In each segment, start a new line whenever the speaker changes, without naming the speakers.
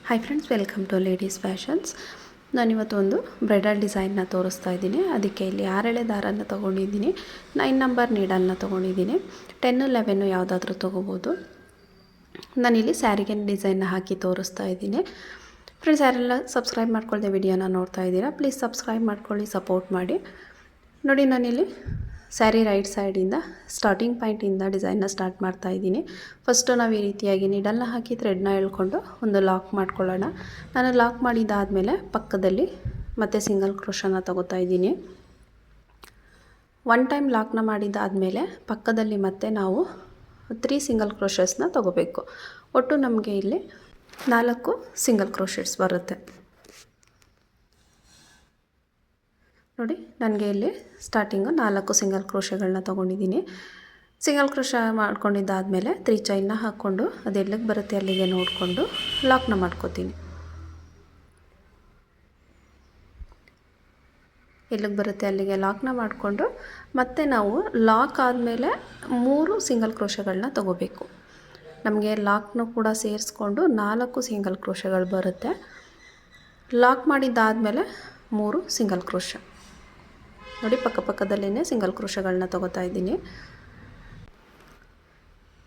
Hi friends, welcome to ladies fashions. ನಾನಿವತ್ತು ಒಂದು bridal ಡಿಸೈನ್ನ ತೋರಿಸ್ತಾ ಇದ್ದೀನಿ. ಅದಕ್ಕೆ ಇಲ್ಲಿ 6 ಎಳೆ ದಾರನ ತೊಗೊಂಡಿದ್ದೀನಿ, 9 ನಂಬರ್ ನೀಡಲ್ನ ತೊಗೊಂಡಿದ್ದೀನಿ. 10, 11 ಯಾವುದಾದ್ರೂ ತೊಗೋಬೋದು. ನಾನಿಲ್ಲಿ ಸ್ಯಾರಿಗೆ ಡಿಸೈನ್ನ ಹಾಕಿ ತೋರಿಸ್ತಾ ಇದ್ದೀನಿ. ಫ್ರೆಂಡ್ಸ್, ಯಾರೆಲ್ಲ ಸಬ್ಸ್ಕ್ರೈಬ್ ಮಾಡ್ಕೊಳ್ಳದೆ ವಿಡಿಯೋನ ನೋಡ್ತಾ ಇದ್ದೀರಾ, ಪ್ಲೀಸ್ ಸಬ್ಸ್ಕ್ರೈಬ್ ಮಾಡ್ಕೊಳ್ಳಿ, ಸಪೋರ್ಟ್ ಮಾಡಿ. ನೋಡಿ, ನಾನಿಲ್ಲಿ ಸ್ಯಾರಿ ರೈಟ್ ಸೈಡಿಂದ ಸ್ಟಾರ್ಟಿಂಗ್ ಪಾಯಿಂಟಿಂದ ಡಿಸೈನ್ನ ಸ್ಟಾರ್ಟ್ ಮಾಡ್ತಾ ಇದ್ದೀನಿ. ಫಸ್ಟು ನಾವು ಈ ರೀತಿಯಾಗಿ ನೀಡಲ್ನ ಹಾಕಿ ಥ್ರೆಡ್ನ ಎಳ್ಕೊಂಡು ಒಂದು ಲಾಕ್ ಮಾಡ್ಕೊಳ್ಳೋಣ. ನಾನು ಲಾಕ್ ಮಾಡಿದ್ದಾದಮೇಲೆ ಪಕ್ಕದಲ್ಲಿ ಮತ್ತೆ ಸಿಂಗಲ್ ಕ್ರೋಶನ ತಗೋತಾ ಇದ್ದೀನಿ. 1 ಟೈಮ್ ಲಾಕ್ನ ಮಾಡಿದ್ದಾದಮೇಲೆ ಪಕ್ಕದಲ್ಲಿ ಮತ್ತೆ ನಾವು 3 ಸಿಂಗಲ್ ಕ್ರೋಶಸ್ನ ತಗೋಬೇಕು. ಒಟ್ಟು ನಮಗೆ ಇಲ್ಲಿ 4 ಸಿಂಗಲ್ ಕ್ರೋಶಸ್ ಬರುತ್ತೆ. ನೋಡಿ, ನನಗೆ ಇಲ್ಲಿ ಸ್ಟಾರ್ಟಿಂಗು 4 ಸಿಂಗಲ್ ಕ್ರೋಶಗಳನ್ನ ತೊಗೊಂಡಿದ್ದೀನಿ. ಸಿಂಗಲ್ ಕ್ರೋಶ ಮಾಡ್ಕೊಂಡಿದ್ದಾದಮೇಲೆ 3 ಚೈನ್ನ ಹಾಕ್ಕೊಂಡು ಅದು ಎಲ್ಲಿಗೆ ಬರುತ್ತೆ ಅಲ್ಲಿಗೆ ನೋಡಿಕೊಂಡು ಲಾಕ್ನ ಮಾಡ್ಕೋತೀನಿ. ಎಲ್ಲಿಗೆ ಬರುತ್ತೆ ಅಲ್ಲಿಗೆ ಲಾಕ್ನ ಮಾಡಿಕೊಂಡು ಮತ್ತೆ ನಾವು ಲಾಕ್ ಆದಮೇಲೆ 3 ಸಿಂಗಲ್ ಕ್ರೋಶಗಳನ್ನ ತೊಗೋಬೇಕು. ನಮಗೆ ಲಾಕ್ನ ಕೂಡ ಸೇರಿಸ್ಕೊಂಡು 4 ಸಿಂಗಲ್ ಕ್ರೋಶಗಳು ಬರುತ್ತೆ. ಲಾಕ್ ಮಾಡಿದ್ದಾದಮೇಲೆ 3 ಸಿಂಗಲ್ ಕ್ರೋಶ. ನೋಡಿ, ಪಕ್ಕದಲ್ಲೇ ಸಿಂಗಲ್ ಕ್ರೋಶಗಳನ್ನ ತೊಗೋತಾ ಇದ್ದೀನಿ.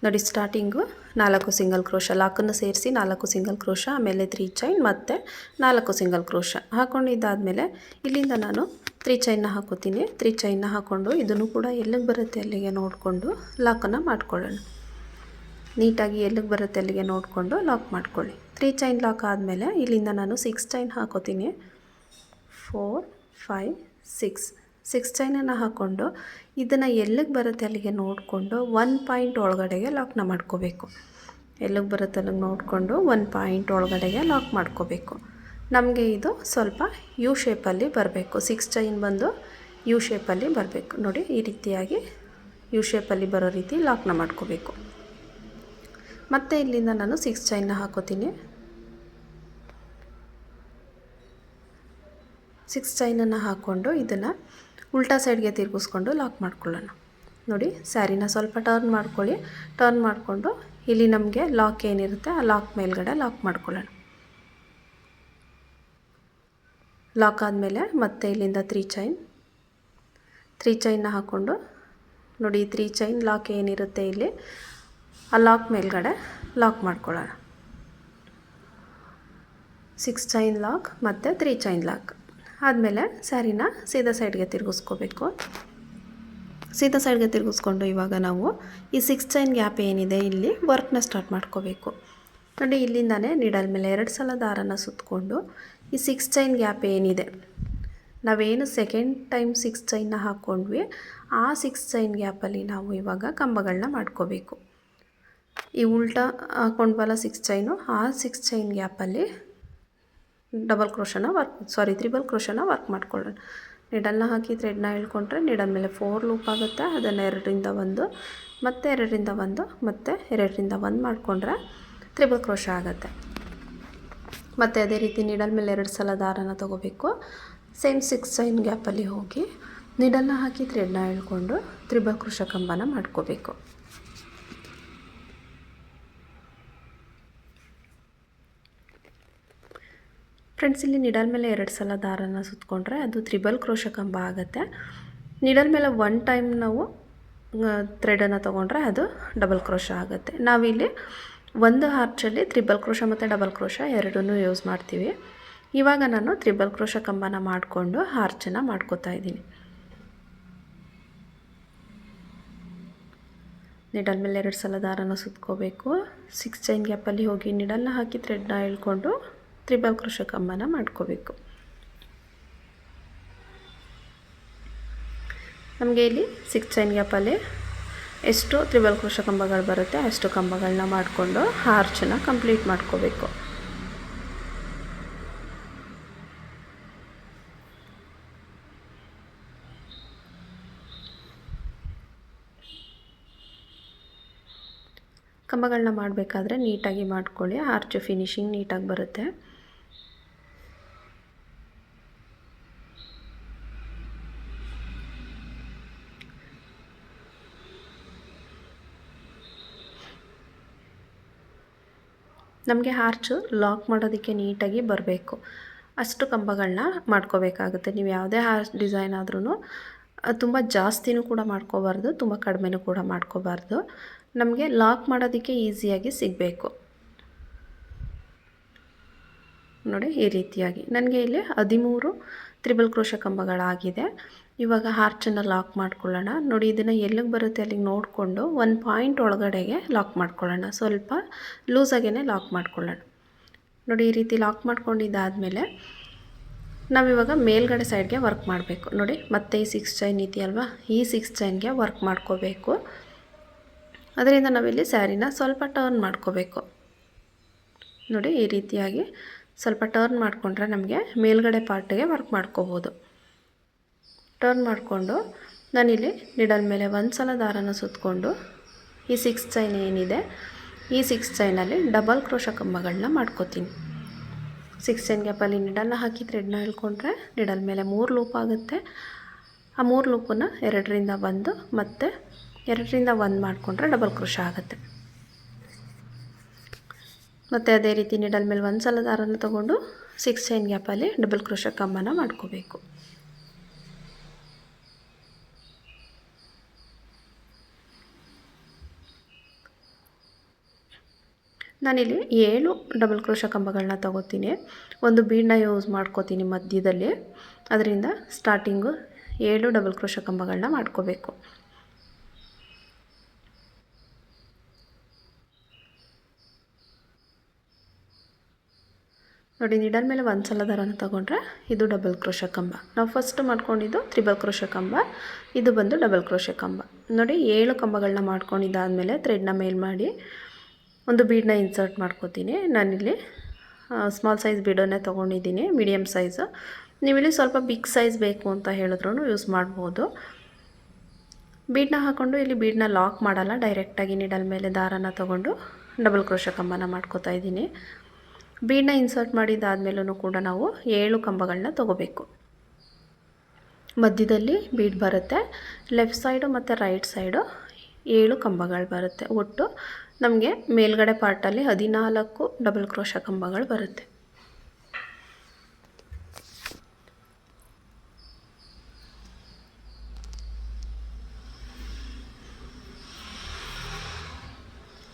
ನೋಡಿ, ಸ್ಟಾರ್ಟಿಂಗು 4 ಸಿಂಗಲ್ ಕ್ರೋಶ, ಲಾಕನ್ನು ಸೇರಿಸಿ 4 ಸಿಂಗಲ್ ಕ್ರೋಶ, ಆಮೇಲೆ 3 ಚೈನ್ ಮತ್ತು 4 ಸಿಂಗಲ್ ಕ್ರೋಶ ಹಾಕ್ಕೊಂಡಿದ್ದಾದಮೇಲೆ ಇಲ್ಲಿಂದ ನಾನು 3 ಚೈನ್ನ ಹಾಕೋತೀನಿ. 3 ಚೈನ್ನ ಹಾಕ್ಕೊಂಡು ಇದನ್ನು ಕೂಡ ಎಲ್ಲಿಗೆ ಬರುತ್ತೆ ಅಲ್ಲಿಗೆ ನೋಡಿಕೊಂಡು ಲಾಕನ್ನು ಮಾಡ್ಕೊಳ್ಳೋಣ. ನೀಟಾಗಿ ಎಲ್ಲಿಗೆ ಬರುತ್ತೆ ಅಲ್ಲಿಗೆ ನೋಡಿಕೊಂಡು ಲಾಕ್ ಮಾಡ್ಕೊಳ್ಳಿ. 3 ಚೈನ್ ಲಾಕ್ ಆದಮೇಲೆ ಇಲ್ಲಿಂದ ನಾನು 6 ಚೈನ್ ಹಾಕೋತೀನಿ. 4, 5, 6 ಚೈನನ್ನು ಹಾಕ್ಕೊಂಡು ಇದನ್ನು ಎಲ್ಲಿಗೆ ಬರುತ್ತೆ ಅಲ್ಲಿಗೆ ನೋಡಿಕೊಂಡು 1 ಪಾಯಿಂಟ್ ಒಳಗಡೆಗೆ ಲಾಕ್ನ ಮಾಡ್ಕೋಬೇಕು. ಎಲ್ಲಿಗೆ ಬರುತ್ತೆ ಅಲ್ಲಿಗೆ ನೋಡಿಕೊಂಡು 1 ಪಾಯಿಂಟ್ ಒಳಗಡೆಗೆ ಲಾಕ್ ಮಾಡ್ಕೋಬೇಕು. ನಮಗೆ ಇದು ಸ್ವಲ್ಪ ಯು ಶೇಪಲ್ಲಿ ಬರಬೇಕು. 6 ಚೈನ್ ಬಂದು ಯು ಶೇಪಲ್ಲಿ ಬರಬೇಕು. ನೋಡಿ, ಈ ರೀತಿಯಾಗಿ ಯು ಶೇಪಲ್ಲಿ ಬರೋ ರೀತಿ ಲಾಕ್ನ ಮಾಡ್ಕೋಬೇಕು. ಮತ್ತು ಇಲ್ಲಿಂದ ನಾನು 6 ಚೈನ್ನ ಹಾಕೋತೀನಿ. 6 ಚೈನನ್ನು ಹಾಕ್ಕೊಂಡು ಇದನ್ನು ಉಲ್ಟಾ ಸೈಡ್ಗೆ ತಿರುಗಿಸ್ಕೊಂಡು ಲಾಕ್ ಮಾಡ್ಕೊಳ್ಳೋಣ. ನೋಡಿ, ಸ್ಯಾರಿನ ಸ್ವಲ್ಪ ಟರ್ನ್ ಮಾಡ್ಕೊಳ್ಳಿ. ಟರ್ನ್ ಮಾಡಿಕೊಂಡು ಇಲ್ಲಿ ನಮಗೆ ಲಾಕ್ ಏನಿರುತ್ತೆ ಆ ಲಾಕ್ ಮೇಲ್ಗಡೆ ಲಾಕ್ ಮಾಡ್ಕೊಳ್ಳೋಣ. ಲಾಕ್ ಆದಮೇಲೆ ಮತ್ತೆ ಇಲ್ಲಿಂದ 3 ಚೈನ್ನ ಹಾಕ್ಕೊಂಡು ನೋಡಿ, 3 ಚೈನ್ ಲಾಕ್ ಏನಿರುತ್ತೆ ಇಲ್ಲಿ ಆ ಲಾಕ್ ಮೇಲ್ಗಡೆ ಲಾಕ್ ಮಾಡ್ಕೊಳ್ಳೋಣ. 6 ಚೈನ್ ಲಾಕ್ ಮತ್ತು 3 ಚೈನ್ ಲಾಕ್ ಆದಮೇಲೆ ಸ್ಯಾರಿನ ಸೀದಾ ಸೈಡ್ಗೆ ತಿರುಗಿಸ್ಕೋಬೇಕು. ಸೀದಾ ಸೈಡ್ಗೆ ತಿರುಗಿಸ್ಕೊಂಡು ಇವಾಗ ನಾವು ಈ 6 ಚೈನ್ ಗ್ಯಾಪ್ ಏನಿದೆ ಇಲ್ಲಿ ವರ್ಕ್ನ ಸ್ಟಾರ್ಟ್ ಮಾಡ್ಕೋಬೇಕು. ನೋಡಿ, ಇಲ್ಲಿಂದನೇ ನೀಡಲ್ ಮೇಲೆ 2 ಸಲ ದಾರನ ಸುತ್ತಕೊಂಡು ಈ 6 ಚೈನ್ ಗ್ಯಾಪ್ ಏನಿದೆ, ನಾವೇನು ಸೆಕೆಂಡ್ ಟೈಮ್ 6 ಚೈನ್ನ ಹಾಕ್ಕೊಂಡ್ವಿ ಆ 6 ಚೈನ್ ಗ್ಯಾಪಲ್ಲಿ ನಾವು ಇವಾಗ ಕಂಬಗಳನ್ನ ಮಾಡ್ಕೋಬೇಕು. ಈ ಉಲ್ಟಾ ಹಾಕ್ಕೊಂಡ್ವಲ್ಲ 6 ಚೈನು, ಆ 6 ಚೈನ್ ಗ್ಯಾಪಲ್ಲಿ ತ್ರಿಬಲ್ ಕ್ರೋಶನ ವರ್ಕ್ ಮಾಡ್ಕೊಳ್ಳೋಣ. ನೀಡಲ್ನ ಹಾಕಿ ಥ್ರೆಡ್ನ ಎಳ್ಕೊಂಡ್ರೆ ನೀಡಲ್ ಮೇಲೆ 4 ಲೂಪ್ ಆಗುತ್ತೆ. ಅದನ್ನು 2ರಿಂದ 1 ಮತ್ತು 2ರಿಂದ 1 ಮತ್ತು 2ರಿಂದ 1 ಮಾಡಿಕೊಂಡ್ರೆ ತ್ರಿಬಲ್ ಕ್ರೋಶ ಆಗುತ್ತೆ. ಮತ್ತು ಅದೇ ರೀತಿ ನೀಡಲ್ ಮೇಲೆ 2 ಸಲ ದಾರನ ತೊಗೋಬೇಕು. ಸೇಮ್ 6 ಚೈನ್ ಗ್ಯಾಪಲ್ಲಿ ಹೋಗಿ ನೀಡಲ್ನ ಹಾಕಿ ಥ್ರೆಡ್ನ ಎಳ್ಕೊಂಡು ತ್ರಿಬಲ್ ಕ್ರೋಶ ಕಂಬನ ಮಾಡ್ಕೋಬೇಕು. ಫ್ರೆಂಡ್ಸ್, ಇಲ್ಲಿ ನಿಡಲ್ ಮೇಲೆ 2 ಸಲ ದಾರನ ಸುತ್ತಕೊಂಡ್ರೆ ಅದು ತ್ರಿಬಲ್ ಕ್ರೋಶ ಕಂಬ ಆಗುತ್ತೆ. ನಿಡಲ್ ಮೇಲೆ 1 ಟೈಮ್ ನಾವು ಥ್ರೆಡನ್ನು ತೊಗೊಂಡ್ರೆ ಅದು ಡಬಲ್ ಕ್ರೋಶ ಆಗುತ್ತೆ. ನಾವಿಲ್ಲಿ ಒಂದು ಆರ್ಚಲ್ಲಿ ತ್ರಿಬಲ್ ಕ್ರೋಶ ಮತ್ತು ಡಬಲ್ ಕ್ರೋಶ ಎರಡನ್ನೂ ಯೂಸ್ ಮಾಡ್ತೀವಿ. ಇವಾಗ ನಾನು ತ್ರಿಬಲ್ ಕ್ರೋಶ ಕಂಬನ ಮಾಡಿಕೊಂಡು ಆರ್ಚನ್ನು ಮಾಡ್ಕೋತಾ ಇದ್ದೀನಿ. ನಿಡಲ್ ಮೇಲೆ 2 ಸಲ ದಾರನ ಸುತ್ಕೋಬೇಕು. 6 ಚೈನ್ ಗ್ಯಾಪಲ್ಲಿ ಹೋಗಿ ನಿಡಲ್ನ ಹಾಕಿ ಥ್ರೆಡ್ನ ಎಳ್ಕೊಂಡು ತ್ರಿಬಲ್ ಕ್ರೋಶ ಕಂಬನ ಮಾಡ್ಕೋಬೇಕು. ನಮಗೆ ಇಲ್ಲಿ 6 ಚೈನ್ ಗ್ಯಾಪಲ್ಲಿ ಎಷ್ಟು ತ್ರಿಬಲ್ ಕ್ರೋಶ ಕಂಬಗಳು ಬರುತ್ತೆ ಅಷ್ಟು ಕಂಬಗಳನ್ನ ಮಾಡಿಕೊಂಡು ಆರ್ಚನ್ನ ಕಂಪ್ಲೀಟ್ ಮಾಡ್ಕೋಬೇಕು. ಕಂಬಗಳನ್ನ ಮಾಡಬೇಕಾದ್ರೆ ನೀಟಾಗಿ ಮಾಡ್ಕೊಳ್ಳಿ, ಆರ್ಚ್ ಫಿನಿಶಿಂಗ್ ನೀಟಾಗಿ ಬರುತ್ತೆ. ನಮಗೆ ಆರ್ಚು ಲಾಕ್ ಮಾಡೋದಕ್ಕೆ ನೀಟಾಗಿ ಬರಬೇಕು, ಅಷ್ಟು ಕಂಬಗಳನ್ನ ಮಾಡ್ಕೋಬೇಕಾಗುತ್ತೆ. ನೀವು ಯಾವುದೇ ಆರ್ಚ್ ಡಿಸೈನ್ ಆದ್ರೂ ತುಂಬ ಜಾಸ್ತಿನೂ ಕೂಡ ಮಾಡ್ಕೋಬಾರ್ದು, ತುಂಬ ಕಡಿಮೆನೂ ಕೂಡ ಮಾಡ್ಕೋಬಾರ್ದು. ನಮಗೆ ಲಾಕ್ ಮಾಡೋದಕ್ಕೆ ಈಸಿಯಾಗಿ ಸಿಗಬೇಕು ನೋಡಿ. ಈ ರೀತಿಯಾಗಿ ನನಗೆ ಇಲ್ಲಿ 13 ತ್ರಿಬಲ್ ಕ್ರೋಶೆ ಕಂಬಗಳಾಗಿದೆ. ಇವಾಗ ಆರ್ಚನ್ನು ಲಾಕ್ ಮಾಡ್ಕೊಳ್ಳೋಣ ನೋಡಿ. ಇದನ್ನು ಎಲ್ಲಿಗೆ ಬರುತ್ತೆ ಅಲ್ಲಿಗೆ ನೋಡಿಕೊಂಡು ಒಂದು ಪಾಯಿಂಟ್ ಒಳಗಡೆಗೆ ಲಾಕ್ ಮಾಡ್ಕೊಳ್ಳೋಣ, ಸ್ವಲ್ಪ ಲೂಸಾಗೇ ಲಾಕ್ ಮಾಡ್ಕೊಳ್ಳೋಣ ನೋಡಿ. ಈ ರೀತಿ ಲಾಕ್ ಮಾಡ್ಕೊಂಡಿದ್ದಾದಮೇಲೆ ನಾವಿವಾಗ ಮೇಲ್ಗಡೆ ಸೈಡ್ಗೆ ವರ್ಕ್ ಮಾಡಬೇಕು ನೋಡಿ. ಮತ್ತೆ ಈ 6 ಚೈನ್ ಇದೆಯಲ್ವ, ಈ 6 ಚೈನ್ಗೆ ವರ್ಕ್ ಮಾಡ್ಕೋಬೇಕು. ಅದರಿಂದ ನಾವಿಲ್ಲಿ ಸ್ಯಾರಿನ ಸ್ವಲ್ಪ ಟರ್ನ್ ಮಾಡ್ಕೋಬೇಕು ನೋಡಿ. ಈ ರೀತಿಯಾಗಿ ಸ್ವಲ್ಪ ಟರ್ನ್ ಮಾಡಿಕೊಂಡ್ರೆ ನಮಗೆ ಮೇಲ್ಗಡೆ ಪಾರ್ಟಿಗೆ ವರ್ಕ್ ಮಾಡ್ಕೋಬೋದು. ಟರ್ನ್ ಮಾಡಿಕೊಂಡು ನಾನಿಲ್ಲಿ ನಿಡಲ್ ಮೇಲೆ ಒಂದು ಸಲ ದಾರನ ಸುತ್ತಕೊಂಡು ಈ 6 ಚೈನ್ ಏನಿದೆ ಈ 6 ಚೈನಲ್ಲಿ ಡಬಲ್ ಕ್ರೋಶ ಕಂಬಗಳನ್ನ ಮಾಡ್ಕೋತೀನಿ. 6 ಚೈನ್ ಗ್ಯಾಪಲ್ಲಿ ನಿಡಲ್ನ ಹಾಕಿ ಥ್ರೆಡ್ನ ಎಳ್ಕೊಂಡ್ರೆ ನಿಡಲ್ ಮೇಲೆ 3 ಲೂಪ್ ಆಗುತ್ತೆ. ಆ 3 ಲೂಪನ್ನು 2ರಿಂದ 1 ಮತ್ತು 2ರಿಂದ 1 ಮಾಡಿಕೊಂಡ್ರೆ ಡಬಲ್ ಕ್ರೋಶ ಆಗುತ್ತೆ. ಮತ್ತು ಅದೇ ರೀತಿ ನಿಡಲ್ ಮೇಲೆ ಒಂದು ಸಲ ದಾರನ ತೊಗೊಂಡು 6 ಚೈನ್ ಗ್ಯಾಪಲ್ಲಿ ಡಬಲ್ ಕ್ರೋಶ ಕಂಬನ ಮಾಡ್ಕೋಬೇಕು. ನಾನಿಲ್ಲಿ 7 ಡಬಲ್ ಕ್ರೋಶ ಕಂಬಗಳನ್ನ ತಗೋತೀನಿ. ಒಂದು ಬೀಡನ್ನ ಯೂಸ್ ಮಾಡ್ಕೋತೀನಿ ಮಧ್ಯದಲ್ಲಿ, ಅದರಿಂದ ಸ್ಟಾರ್ಟಿಂಗು 7 ಡಬಲ್ ಕ್ರೋಶ ಕಂಬಗಳನ್ನ ಮಾಡ್ಕೋಬೇಕು. ನೋಡಿ, ನಿಡಲ್ ಮೇಲೆ ಒಂದು ಸಲ ದಾರನ ತಗೊಂಡ್ರೆ ಇದು ಡಬಲ್ ಕ್ರೋಶ ಕಂಬ. ನಾವು ಫಸ್ಟ್ ಮಾಡ್ಕೊಂಡಿದ್ದು ತ್ರಿಬಲ್ ಕ್ರೋಶ ಕಂಬ, ಇದು ಬಂದು ಡಬಲ್ ಕ್ರೋಶ ಕಂಬ ನೋಡಿ. 7 ಕಂಬಗಳನ್ನ ಮಾಡ್ಕೊಂಡಿದ್ದಾದಮೇಲೆ ಥ್ರೆಡ್ನ ಮೇಲ್ ಮಾಡಿ ಒಂದು ಬೀಡನ್ನ ಇನ್ಸರ್ಟ್ ಮಾಡ್ಕೋತೀನಿ. ನಾನಿಲ್ಲಿ ಸ್ಮಾಲ್ ಸೈಜ್ ಬೀಡನ್ನೇ ತೊಗೊಂಡಿದ್ದೀನಿ, ಮೀಡಿಯಮ್ ಸೈಜು. ನೀವಿಲ್ಲಿ ಸ್ವಲ್ಪ ಬಿಗ್ ಸೈಜ್ ಬೇಕು ಅಂತ ಹೇಳಿದ್ರೂ ಯೂಸ್ ಮಾಡ್ಬೋದು. ಬೀಡನ್ನ ಹಾಕ್ಕೊಂಡು ಇಲ್ಲಿ ಬೀಡನ್ನ ಲಾಕ್ ಮಾಡಲ್ಲ, ಡೈರೆಕ್ಟಾಗಿ ನಿಡಲ್ ಮೇಲೆ ದಾರನ ತೊಗೊಂಡು ಡಬಲ್ ಕ್ರೋಶ ಕಂಬನ ಮಾಡ್ಕೋತಾ ಇದ್ದೀನಿ. ಬೀಡನ್ನ ಇನ್ಸರ್ಟ್ ಮಾಡಿದ್ದಾದಮೇಲೂ ಕೂಡ ನಾವು 7 ಕಂಬಗಳನ್ನ ತೊಗೋಬೇಕು. ಮಧ್ಯದಲ್ಲಿ ಬೀಡ್ ಬರುತ್ತೆ, ಲೆಫ್ಟ್ ಸೈಡು ಮತ್ತು ರೈಟ್ ಸೈಡು 7 ಕಂಬಗಳು ಬರುತ್ತೆ. ಒಟ್ಟು ನಮಗೆ ಮೇಲ್ಗಡೆ ಪಾರ್ಟಲ್ಲಿ 14 ಡಬಲ್ ಕ್ರೋಶ ಕಂಬಗಳು ಬರುತ್ತೆ.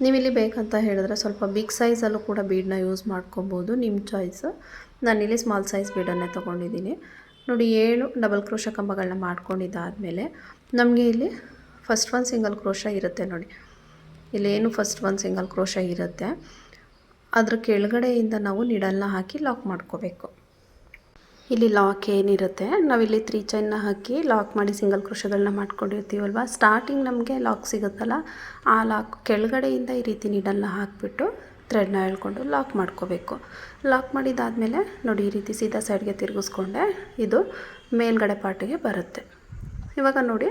ನೀವಿಲ್ಲಿ ಬೇಕಂತ ಹೇಳಿದ್ರೆ ಸ್ವಲ್ಪ ಬಿಗ್ ಸೈಜಲ್ಲೂ ಕೂಡ ಬೀಡನ್ನ ಯೂಸ್ ಮಾಡ್ಕೊಬೋದು, ನಿಮ್ಮ ಚಾಯ್ಸು. ನಾನಿಲ್ಲಿ ಸ್ಮಾಲ್ ಸೈಜ್ ಬೀಡನ್ನೇ ತೊಗೊಂಡಿದ್ದೀನಿ ನೋಡಿ. 7 ಡಬಲ್ ಕ್ರೋಶ ಕಂಬಗಳನ್ನ ಮಾಡ್ಕೊಂಡಿದ್ದಾದಮೇಲೆ ನಮಗೆ ಇಲ್ಲಿ ಫಸ್ಟ್ ಒಂದು ಸಿಂಗಲ್ ಕ್ರೋಶ ಇರುತ್ತೆ ನೋಡಿ. ಇಲ್ಲೇನು ಫಸ್ಟ್ ಒಂದು ಸಿಂಗಲ್ ಕ್ರೋಶ ಇರುತ್ತೆ, ಅದ್ರ ಕೆಳಗಡೆಯಿಂದ ನಾವು ನಿಡಲ್ನ ಹಾಕಿ ಲಾಕ್ ಮಾಡ್ಕೋಬೇಕು. ಇಲ್ಲಿ ಲಾಕ್ ಏನಿರುತ್ತೆ, ನಾವಿಲ್ಲಿ 3 ಚೈನ್ನ ಹಾಕಿ ಲಾಕ್ ಮಾಡಿ ಸಿಂಗಲ್ ಕ್ರೋಶಗಳನ್ನ ಮಾಡ್ಕೊಂಡಿರ್ತೀವಲ್ವ, ಸ್ಟಾರ್ಟಿಂಗ್ ನಮಗೆ ಲಾಕ್ ಸಿಗುತ್ತಲ್ಲ, ಆ ಲಾಕ್ ಕೆಳಗಡೆಯಿಂದ ಈ ರೀತಿ ನಿಡಲ್ನ ಹಾಕಿಬಿಟ್ಟು ಥ್ರೆಡ್ನ ಎಳ್ಕೊಂಡು ಲಾಕ್ ಮಾಡ್ಕೋಬೇಕು. ಲಾಕ್ ಮಾಡಿದ್ದಾದಮೇಲೆ ನೋಡಿ, ಈ ರೀತಿ ಸೀದಾ ಸೈಡ್ಗೆ ತಿರುಗಿಸ್ಕೊಂಡೆ ಇದು ಮೇಲ್ಗಡೆ ಪಾರ್ಟಿಗೆ ಬರುತ್ತೆ. ಇವಾಗ ನೋಡಿ,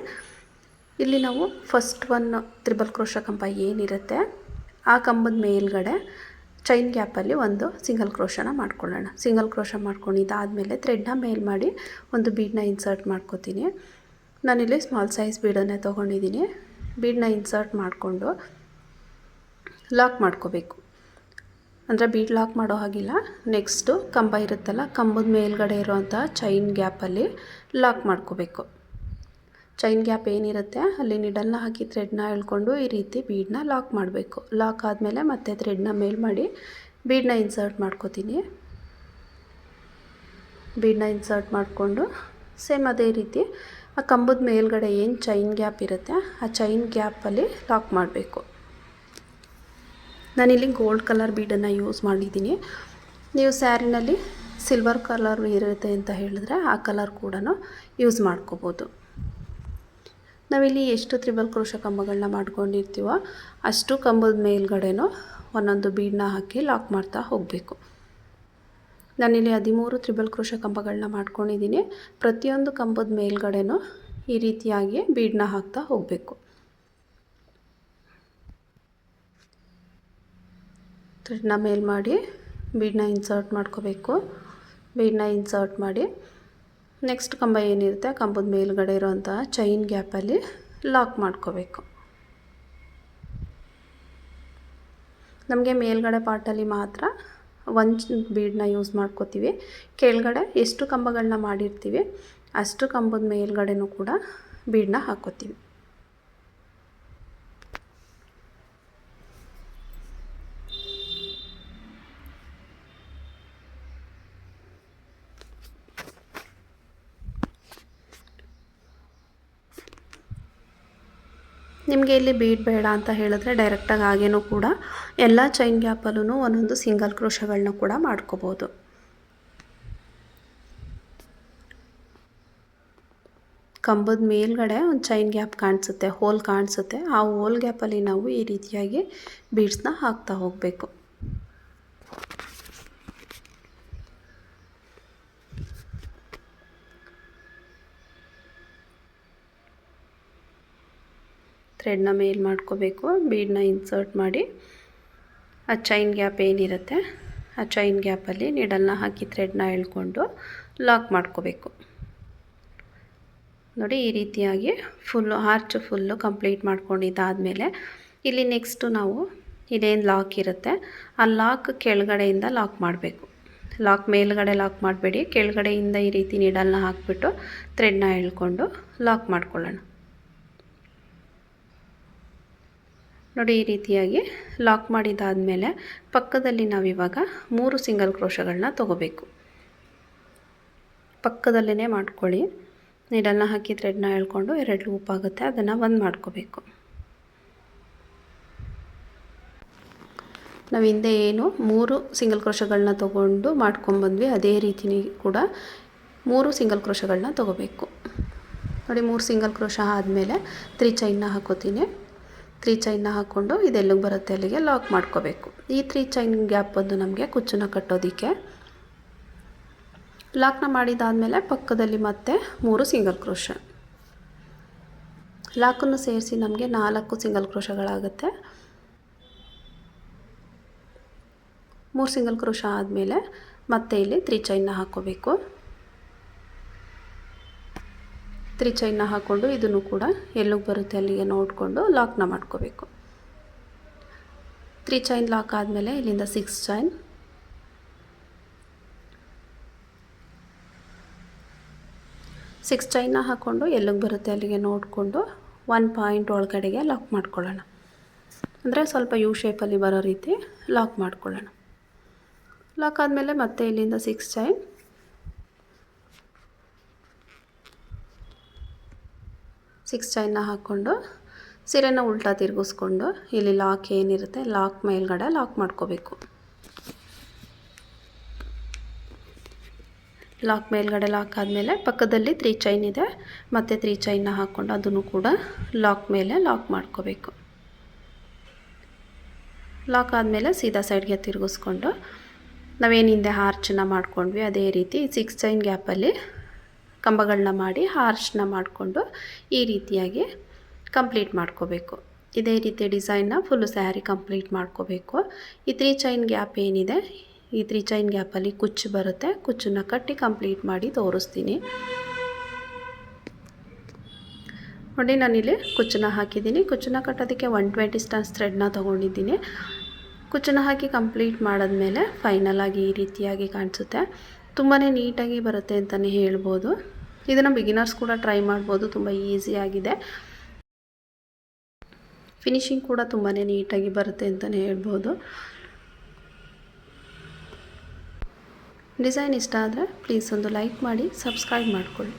ಇಲ್ಲಿ ನಾವು ಫಸ್ಟ್ ಒನ್ ತ್ರಿಬಲ್ ಕ್ರೋಶ ಕಂಬ ಏನಿರುತ್ತೆ ಆ ಕಂಬದ ಮೇಲ್ಗಡೆ ಚೈನ್ ಗ್ಯಾಪಲ್ಲಿ ಒಂದು ಸಿಂಗಲ್ ಕ್ರೋಶನ ಮಾಡ್ಕೊಳ್ಳೋಣ. ಸಿಂಗಲ್ ಕ್ರೋಶ ಮಾಡ್ಕೊಂಡಿದ್ದಾದಮೇಲೆ ಥ್ರೆಡ್ನ ಮೇಲ್ ಮಾಡಿ ಒಂದು ಬೀಡನ್ನ ಇನ್ಸರ್ಟ್ ಮಾಡ್ಕೋತೀನಿ. ನಾನಿಲ್ಲಿ ಸ್ಮಾಲ್ ಸೈಜ್ ಬೀಡನ್ನೇ ತೊಗೊಂಡಿದ್ದೀನಿ. ಬೀಡನ್ನ ಇನ್ಸರ್ಟ್ ಮಾಡಿಕೊಂಡು ಲಾಕ್ ಮಾಡ್ಕೋಬೇಕು. ಅಂದರೆ ಬೀಡ್ ಲಾಕ್ ಮಾಡೋ ಹಾಗಿಲ್ಲ, ನೆಕ್ಸ್ಟು ಕಂಬ ಇರುತ್ತಲ್ಲ, ಕಂಬದ ಮೇಲ್ಗಡೆ ಇರೋವಂಥ ಚೈನ್ ಗ್ಯಾಪಲ್ಲಿ ಲಾಕ್ ಮಾಡ್ಕೋಬೇಕು. ಚೈನ್ ಗ್ಯಾಪ್ ಏನಿರುತ್ತೆ ಅಲ್ಲಿ ನಿಡಲ್ನ ಹಾಕಿ ಥ್ರೆಡ್ನ ಎಳ್ಕೊಂಡು ಈ ರೀತಿ ಬೀಡನ್ನ ಲಾಕ್ ಮಾಡಬೇಕು. ಲಾಕ್ ಆದಮೇಲೆ ಮತ್ತೆ ಥ್ರೆಡ್ನ ಮೇಲ್ ಮಾಡಿ ಬೀಡನ್ನ ಇನ್ಸರ್ಟ್ ಮಾಡ್ಕೋತೀನಿ. ಬೀಡನ್ನ ಇನ್ಸರ್ಟ್ ಮಾಡಿಕೊಂಡು ಸೇಮ್ ಅದೇ ರೀತಿ ಆ ಕಂಬದ ಮೇಲ್ಗಡೆ ಏನು ಚೈನ್ ಗ್ಯಾಪ್ ಇರುತ್ತೆ ಆ ಚೈನ್ ಗ್ಯಾಪಲ್ಲಿ ಲಾಕ್ ಮಾಡಬೇಕು. ನಾನಿಲ್ಲಿ ಗೋಲ್ಡ್ ಕಲರ್ ಬೀಡನ್ನು ಯೂಸ್ ಮಾಡಿದ್ದೀನಿ. ನೀವು ಸ್ಯಾರಿನಲ್ಲಿ ಸಿಲ್ವರ್ ಕಲರ್ ಇರುತ್ತೆ ಅಂತ ಹೇಳಿದ್ರೆ ಆ ಕಲರ್ ಕೂಡ ಯೂಸ್ ಮಾಡ್ಕೋಬೋದು. ನಾವಿಲ್ಲಿ ಎಷ್ಟು ತ್ರಿಬಲ್ ಕ್ರೋಶ ಕಂಬಗಳನ್ನ ಮಾಡ್ಕೊಂಡಿರ್ತೀವೋ ಅಷ್ಟು ಕಂಬದ ಮೇಲ್ಗಡೆನೂ ಒಂದೊಂದು ಬೀಡನ್ನ ಹಾಕಿ ಲಾಕ್ ಮಾಡ್ತಾ ಹೋಗಬೇಕು. ನಾನಿಲ್ಲಿ 13 ತ್ರಿಬಲ್ ಕ್ರೋಶ ಕಂಬಗಳನ್ನ ಮಾಡ್ಕೊಂಡಿದ್ದೀನಿ. ಪ್ರತಿಯೊಂದು ಕಂಬದ ಮೇಲ್ಗಡೆನೂ ಈ ರೀತಿಯಾಗಿ ಬೀಡನ್ನ ಹಾಕ್ತಾ ಹೋಗಬೇಕು. ಥ್ರೆಡ್ನ ಮೇಲ್ ಮಾಡಿ ಬೀಡನ್ನ ಇನ್ಸರ್ಟ್ ಮಾಡ್ಕೋಬೇಕು. ಬೀಡನ್ನ ಇನ್ಸರ್ಟ್ ಮಾಡಿ ನೆಕ್ಸ್ಟ್ ಕಂಬ ಏನಿರುತ್ತೆ ಕಂಬದ ಮೇಲ್ಗಡೆ ಇರೋವಂಥ ಚೈನ್ ಗ್ಯಾಪಲ್ಲಿ ಲಾಕ್ ಮಾಡ್ಕೋಬೇಕು. ನಮಗೆ ಮೇಲ್ಗಡೆ ಪಾರ್ಟಲ್ಲಿ ಮಾತ್ರ ಒಂದು ಬೀಡನ್ನ ಯೂಸ್ ಮಾಡ್ಕೋತೀವಿ. ಕೆಳಗಡೆ ಎಷ್ಟು ಕಂಬಗಳನ್ನ ಮಾಡಿರ್ತೀವಿ ಅಷ್ಟು ಕಂಬದ ಮೇಲ್ಗಡೆನೂ ಕೂಡ ಬೀಡನ್ನ ಹಾಕ್ಕೋತೀವಿ. ನಿಮಗೆ ಇಲ್ಲಿ ಬೀಡ್ ಬೇಡ ಅಂತ ಹೇಳಿದ್ರೆ ಡೈರೆಕ್ಟಾಗಿ ಹಾಗೇನೂ ಕೂಡ ಎಲ್ಲ ಚೈನ್ ಗ್ಯಾಪಲ್ಲೂ ಒಂದೊಂದು ಸಿಂಗಲ್ ಕ್ರೋಶಗಳನ್ನ ಕೂಡ ಮಾಡ್ಕೋಬೋದು. ಕಂಬದ ಮೇಲ್ಗಡೆ ಒಂದು ಚೈನ್ ಗ್ಯಾಪ್ ಕಾಣಿಸುತ್ತೆ, ಹೋಲ್ ಕಾಣಿಸುತ್ತೆ. ಆ ಹೋಲ್ ಗ್ಯಾಪಲ್ಲಿ ನಾವು ಈ ರೀತಿಯಾಗಿ ಬೀಡ್ಸ್ನ ಹಾಕ್ತಾ ಹೋಗಬೇಕು. ಥ್ರೆಡ್ನ ಮೇಲ್ ಮಾಡ್ಕೋಬೇಕು. ಬೀಡನ್ನ ಇನ್ಸರ್ಟ್ ಮಾಡಿ ಆ ಚೈನ್ ಗ್ಯಾಪ್ ಏನಿರುತ್ತೆ ಆ ಚೈನ್ ಗ್ಯಾಪಲ್ಲಿ ನೀಡಲ್ನ ಹಾಕಿ ಥ್ರೆಡ್ನ ಎಳ್ಕೊಂಡು ಲಾಕ್ ಮಾಡ್ಕೋಬೇಕು. ನೋಡಿ ಈ ರೀತಿಯಾಗಿ ಆರ್ಚ್ ಫುಲ್ಲು ಕಂಪ್ಲೀಟ್ ಮಾಡ್ಕೊಂಡಿದ್ದಾದಮೇಲೆ ಇಲ್ಲಿ ನೆಕ್ಸ್ಟು ನಾವು ಇದೇನು ಲಾಕ್ ಇರುತ್ತೆ ಆ ಲಾಕ್ ಕೆಳಗಡೆಯಿಂದ ಲಾಕ್ ಮಾಡಬೇಕು. ಲಾಕ್ ಮೇಲ್ಗಡೆ ಲಾಕ್ ಮಾಡಬೇಡಿ, ಕೆಳಗಡೆಯಿಂದ ಈ ರೀತಿ ನೀಡಲ್ನ ಹಾಕಿಬಿಟ್ಟು ಥ್ರೆಡ್ನ ಎಳ್ಕೊಂಡು ಲಾಕ್ ಮಾಡ್ಕೊಳ್ಳೋಣ. ನೋಡಿ ಈ ರೀತಿಯಾಗಿ ಲಾಕ್ ಮಾಡಿದಾದಮೇಲೆ ಪಕ್ಕದಲ್ಲಿ ನಾವಿವಾಗ 3 ಸಿಂಗಲ್ ಕ್ರೋಶಗಳನ್ನ ತೊಗೋಬೇಕು. ಪಕ್ಕದಲ್ಲೇ ಮಾಡ್ಕೊಳ್ಳಿ. ನೀಡಲ್ನ ಹಾಕಿ ಥ್ರೆಡ್ನ ಎಳ್ಕೊಂಡು 2 ಲೂಪ್ ಆಗುತ್ತೆ, ಅದನ್ನು ಒಂದು ಮಾಡ್ಕೋಬೇಕು. ನಾವು ಹಿಂದೆ ಏನು 3 ಸಿಂಗಲ್ ಕ್ರೋಶಗಳನ್ನ ತೊಗೊಂಡು ಮಾಡ್ಕೊಂಡ್ಬಂದ್ವಿ ಅದೇ ರೀತಿ ಕೂಡ 3 ಸಿಂಗಲ್ ಕ್ರೋಶಗಳನ್ನ ತೊಗೋಬೇಕು. ನೋಡಿ 3 ಸಿಂಗಲ್ ಕ್ರೋಶ ಆದಮೇಲೆ 3 ಚೈನ್ನ ಹಾಕೋತೀನಿ. 3 ಚೈನ್ನ ಹಾಕ್ಕೊಂಡು ಇದೆಲ್ಲಿಗೆ ಬರುತ್ತೆ ಅಲ್ಲಿಗೆ ಲಾಕ್ ಮಾಡ್ಕೋಬೇಕು. ಈ 3 ಚೈನ್ ಗ್ಯಾಪ್ ಬಂದು ನಮಗೆ ಕುಚ್ಚನ್ನ ಕಟ್ಟೋದಕ್ಕೆ. ಲಾಕ್ನ ಮಾಡಿದಾದಮೇಲೆ ಪಕ್ಕದಲ್ಲಿ ಮತ್ತೆ 3 ಸಿಂಗಲ್ ಕ್ರೋಶ. ಲಾಕನ್ನು ಸೇರಿಸಿ ನಮಗೆ 4 ಸಿಂಗಲ್ ಕ್ರೋಶಗಳಾಗುತ್ತೆ. 3 ಸಿಂಗಲ್ ಕ್ರೋಶ ಆದಮೇಲೆ ಮತ್ತೆ ಇಲ್ಲಿ 3 ಚೈನ್ನ ಹಾಕ್ಕೋಬೇಕು. 3 ಚೈನ್ನ ಹಾಕ್ಕೊಂಡು ಇದನ್ನು ಕೂಡ ಎಲ್ಲಿಗೆ ಬರುತ್ತೆ ಅಲ್ಲಿಗೆ ನೋಡಿಕೊಂಡು ಲಾಕ್ನ ಮಾಡ್ಕೋಬೇಕು. 3 ಚೈನ್ ಲಾಕ್ ಆದಮೇಲೆ ಇಲ್ಲಿಂದ 6 ಚೈನ್, 6 ಚೈನ್ನ ಹಾಕ್ಕೊಂಡು ಎಲ್ಲಿಗೆ ಬರುತ್ತೆ ಅಲ್ಲಿಗೆ ನೋಡಿಕೊಂಡು 1 ಪಾಯಿಂಟ್ ಒಳಗಡೆಗೆ ಲಾಕ್ ಮಾಡ್ಕೊಳ್ಳೋಣ. ಅಂದರೆ ಸ್ವಲ್ಪ ಯು ಶೇಪಲ್ಲಿ ಬರೋ ರೀತಿ ಲಾಕ್ ಮಾಡ್ಕೊಳ್ಳೋಣ. ಲಾಕ್ ಆದಮೇಲೆ ಮತ್ತೆ ಇಲ್ಲಿಂದ 6 ಚೈನ್, 6 ಚೈನ್ನ ಹಾಕ್ಕೊಂಡು ಸೀರೆನ ಉಲ್ಟಾ ತಿರುಗಿಸ್ಕೊಂಡು ಇಲ್ಲಿ ಲಾಕ್ ಏನಿರುತ್ತೆ ಲಾಕ್ ಮೇಲ್ಗಡೆ ಲಾಕ್ ಮಾಡ್ಕೋಬೇಕು. ಲಾಕ್ ಮೇಲ್ಗಡೆ ಲಾಕ್ ಆದಮೇಲೆ ಪಕ್ಕದಲ್ಲಿ 3 ಚೈನ್ ಇದೆ, ಮತ್ತು 3 ಚೈನ್ನ ಹಾಕ್ಕೊಂಡು ಅದನ್ನು ಕೂಡ ಲಾಕ್ ಮೇಲೆ ಲಾಕ್ ಮಾಡ್ಕೋಬೇಕು. ಲಾಕ್ ಆದಮೇಲೆ ಸೀದಾ ಸೈಡ್ಗೆ ತಿರುಗಿಸ್ಕೊಂಡು ನಾವೇನು ಹಿಂದೆ ಆರ್ಚನ್ನ ಮಾಡ್ಕೊಂಡ್ವಿ ಅದೇ ರೀತಿ 6 ಚೈನ್ ಗ್ಯಾಪಲ್ಲಿ ಕಂಬಗಳನ್ನ ಮಾಡಿ ಆರ್ಚ್ನ ಮಾಡಿಕೊಂಡು ಈ ರೀತಿಯಾಗಿ ಕಂಪ್ಲೀಟ್ ಮಾಡ್ಕೋಬೇಕು. ಇದೇ ರೀತಿ ಡಿಸೈನ್ನ ಫುಲ್ಲು ಸ್ಯಾರಿ ಕಂಪ್ಲೀಟ್ ಮಾಡ್ಕೋಬೇಕು. ಈ 3 ಚೈನ್ ಗ್ಯಾಪ್ ಏನಿದೆ ಈ 3 ಚೈನ್ ಗ್ಯಾಪಲ್ಲಿ ಕುಚ್ಚು ಬರುತ್ತೆ, ಕುಚ್ಚನ್ನು ಕಟ್ಟಿ ಕಂಪ್ಲೀಟ್ ಮಾಡಿ ತೋರಿಸ್ತೀನಿ. ನೋಡಿ ನಾನಿಲ್ಲಿ ಕುಚ್ಚನ್ನ ಹಾಕಿದ್ದೀನಿ. ಕುಚ್ಚನ್ನ ಕಟ್ಟೋದಕ್ಕೆ 120 ಸ್ಟನ್ಸ್ ಥ್ರೆಡ್ನ ತೊಗೊಂಡಿದ್ದೀನಿ. ಕುಚ್ಚನ್ನ ಹಾಕಿ ಕಂಪ್ಲೀಟ್ ಮಾಡಿದ್ಮೇಲೆ ಫೈನಲಾಗಿ ಈ ರೀತಿಯಾಗಿ ಕಾಣಿಸುತ್ತೆ. ತುಂಬಾ ನೀಟಾಗಿ ಬರುತ್ತೆ ಅಂತಲೇ ಹೇಳ್ಬೋದು. ಇದನ್ನು ಬಿಗಿನರ್ಸ್ ಕೂಡ ಟ್ರೈ ಮಾಡ್ಬೋದು, ತುಂಬ ಈಸಿಯಾಗಿದೆ. ಫಿನಿಶಿಂಗ್ ಕೂಡ ತುಂಬಾ ನೀಟಾಗಿ ಬರುತ್ತೆ ಅಂತಲೇ ಹೇಳ್ಬೋದು. ಡಿಸೈನ್ ಇಷ್ಟ ಆದರೆ ಪ್ಲೀಸ್ ಒಂದು ಲೈಕ್ ಮಾಡಿ, ಸಬ್ಸ್ಕ್ರೈಬ್ ಮಾಡಿಕೊಳ್ಳಿ.